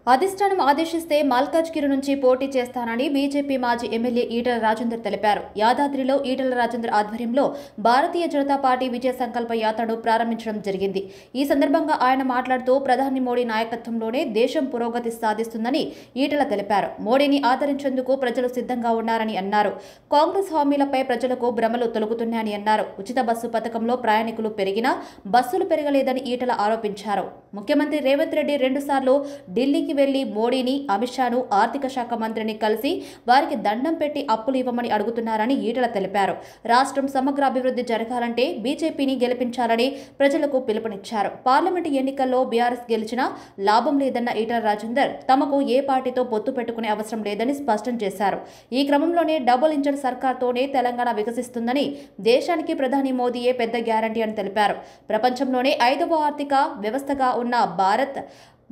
అధిష్టానం ఆదేశిస్తే మల్కాజ్గిరి నుంచి పోటీ చేస్తానని బీజేపీ మాజీ ఎమ్మెల్యే ఈటెల రాజేందర్ తెలిపారు. యాదాద్రిలో ఈటెల రాజేందర్ ఆధ్వర్యంలో భారతీయ జనతా పార్టీ విజయ సంకల్ప యాత్రను ప్రారంభించడం జరిగింది. ఈ సందర్భంగా ఆయన మాట్లాడుతూ ప్రధాని మోడీ నాయకత్వంలోనే దేశం పురోగతి సాధిస్తుందని ఈటెల తెలిపారు. మోడీని ఆదరించేందుకు ప్రజలు సిద్ధంగా ఉన్నారని అన్నారు. కాంగ్రెస్ హామీలపై ప్రజలకు భ్రమలు తొలగుతున్నాయని అన్నారు. ఉచిత బస్సు పథకంలో ప్రయాణికులు పెరిగినా బస్సులు పెరగలేదని ఈటెల ఆరోపించారు. ముఖ్యమంత్రి రేవంత్ రెడ్డి 2 సార్లు ఢిల్లీకి వెళ్లి మోడీని, అమిత్ షాను, ఆర్థిక శాఖ మంత్రిని కలిసి వారికి దండం పెట్టి అప్పులు ఇవ్వమని అడుగుతున్నారని ఈటెల తెలిపారు. రాష్ట్రం సమగ్రాభివృద్ధి జరగాలంటే బీజేపీని గెలిపించాలని ప్రజలకు పిలుపునిచ్చారు. పార్లమెంటు ఎన్నికల్లో బీఆర్ఎస్ గెలిచినా లాభం లేదన్న ఈటెల రాజేందర్ తమకు ఏ పార్టీతో పొత్తు పెట్టుకునే అవసరం లేదని స్పష్టం చేశారు. ఈ క్రమంలోనే డబుల్ ఇంజన్ సర్కార్తోనే తెలంగాణ వికసిస్తుందని, దేశానికి ప్రధాని మోదీయే పెద్ద గ్యారంటీ అని తెలిపారు. ప్రపంచంలోనే 5వ ఆర్థిక వ్యవస్థగా ఉన్న భారత్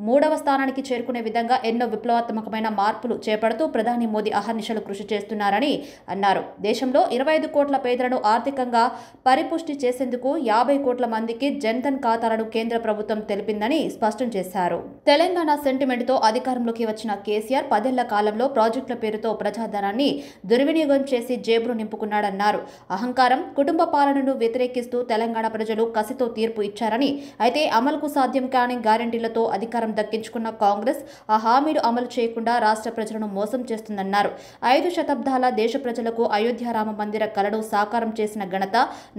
3వ స్థానానికి చేరుకునే విధంగా ఎన్నో విప్లవాత్మకమైన మార్పులు చేపడుతూ ప్రధాని మోదీ అహర్నిశలు కృషి చేస్తున్నారని అన్నారు. దేశంలో 25 కోట్ల పేదలను ఆర్థికంగా పరిపుష్టి చేసేందుకు 50 కోట్ల మందికి జన్ధన్ ఖాతాలను కేంద్ర ప్రభుత్వం తెలిపిందని స్పష్టం చేశారు. తెలంగాణ సెంటిమెంట్తో అధికారంలోకి వచ్చిన కేసీఆర్ 10 ఏళ్ల కాలంలో ప్రాజెక్టుల పేరుతో ప్రజాధనాన్ని దుర్వినియోగం చేసి జేబులు నింపుకున్నాడన్నారు. అహంకారం, కుటుంబ పాలనను వ్యతిరేకిస్తూ తెలంగాణ ప్రజలు కసితో తీర్పు ఇచ్చారని, అయితే అమలుకు సాధ్యం కాని గ్యారంటీలతో అధికారం దక్కించుకున్న కాంగ్రెస్ ఆ హామీలు అమలు చేయకుండా రాష్ట్ర ప్రజలను మోసం చేస్తుందన్నారు. 5 శతాబ్దాల దేశ ప్రజలకు అయోధ్య రామ మందిర కలను సాకారం చేసిన ఘనత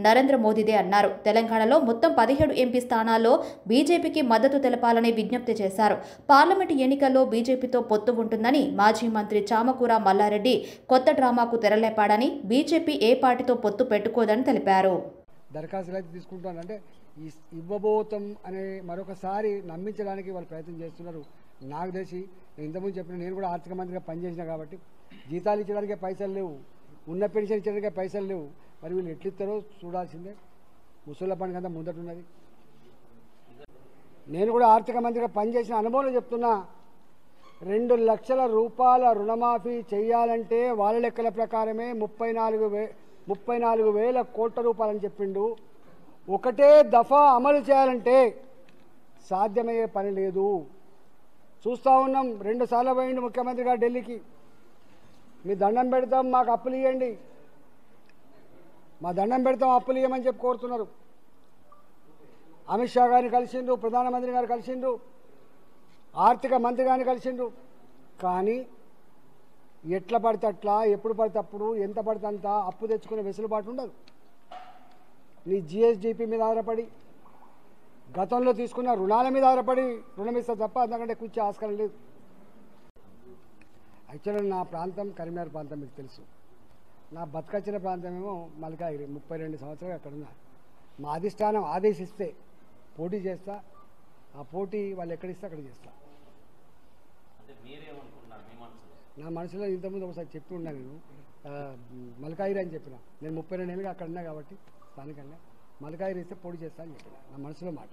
నరేంద్ర మోదీదే అన్నారు. తెలంగాణలో మొత్తం 17 ఎంపీ స్థానాల్లో బీజేపీకి మద్దతు తెలపాలని విజ్ఞప్తి చేశారు. పార్లమెంటు ఎన్నికల్లో బీజేపీతో పొత్తు ఉంటుందని మాజీ మంత్రి చామకూర మల్లారెడ్డి కొత్త డ్రామాకు తెరలేపాడని, బీజేపీ ఏ పార్టీతో పొత్తు పెట్టుకోదని తెలిపారు. దరఖాస్తులు అయితే తీసుకుంటానంటే ఇవ్వబోతాం అనే మరొకసారి నమ్మించడానికి వాళ్ళు ప్రయత్నం చేస్తున్నారు. నాకు తెలిసి నేను ఇంతకుముందు చెప్పిన, నేను కూడా ఆర్థిక మంత్రిగా పనిచేసిన కాబట్టి జీతాలు ఇచ్చడానికే పైసలు లేవు, ఉన్న పెన్షన్ ఇచ్చడానికే పైసలు లేవు. మరి వీళ్ళు ఎట్లిస్తారో చూడాల్సిందే. ముసళ్ళ పండుగ అంతా ముందటున్నది. నేను కూడా ఆర్థిక మంత్రిగా పనిచేసిన అనుభవంలో చెప్తున్నా, 2 లక్షల రూపాయల రుణమాఫీ చేయాలంటే వాళ్ళ లెక్కల ప్రకారమే 34 వేల కోట్ల రూపాయలని చెప్పిండు. ఒకటే దఫా అమలు చేయాలంటే సాధ్యమయ్యే పని లేదు. చూస్తూ ఉన్నాం. 2 సార్లు పోయిండు ముఖ్యమంత్రిగా ఢిల్లీకి. మీ దండం పెడతాం, మాకు అప్పులు ఇవ్వండి, మా దండం పెడతాం, అప్పులు ఇవ్వమని చెప్పి కోరుతున్నారు. అమిత్ షా గారిని కలిసిండ్రు, ప్రధానమంత్రి గారు కలిసిండ్రు, ఆర్థిక మంత్రి గారిని కలిసిండ్రు. కానీ ఎట్లా పడితే అట్లా, ఎప్పుడు పడితే అప్పుడు, ఎంత పడితే అంత అప్పు తెచ్చుకునే వెసులుబాటు ఉండదు. నీ జిఎస్డిపి మీద ఆధారపడి, గతంలో తీసుకున్న రుణాల మీద ఆధారపడి రుణం ఇస్తా తప్ప అంతకంటే కూర్చే ఆస్కారం లేదు. యాక్చువల్గా నా ప్రాంతం కరీంనగర్ ప్రాంతం మీకు తెలుసు. నా బతకచ్చిన ప్రాంతం ఏమో మల్కాజ్గిరి. 32 సంవత్సరాలు అక్కడ ఉన్నా. మా అధిష్టానం ఆదేశిస్తే పోటీ చేస్తా. ఆ పోటీ వాళ్ళు ఎక్కడిస్తే అక్కడ చేస్తా. నా మనసులో ఇంతకుముందు ఒకసారి చెప్పి ఉన్నా, నేను మల్కాజ్గిరి అని చెప్పిన. నేను 32 ఏళ్ళుగా అక్కడ ఉన్నా కాబట్టి స్థానికంగా మల్కాజ్గిరి ఇస్తే పోటీ చేస్తా అని చెప్పిన. నా మనసులో మాట.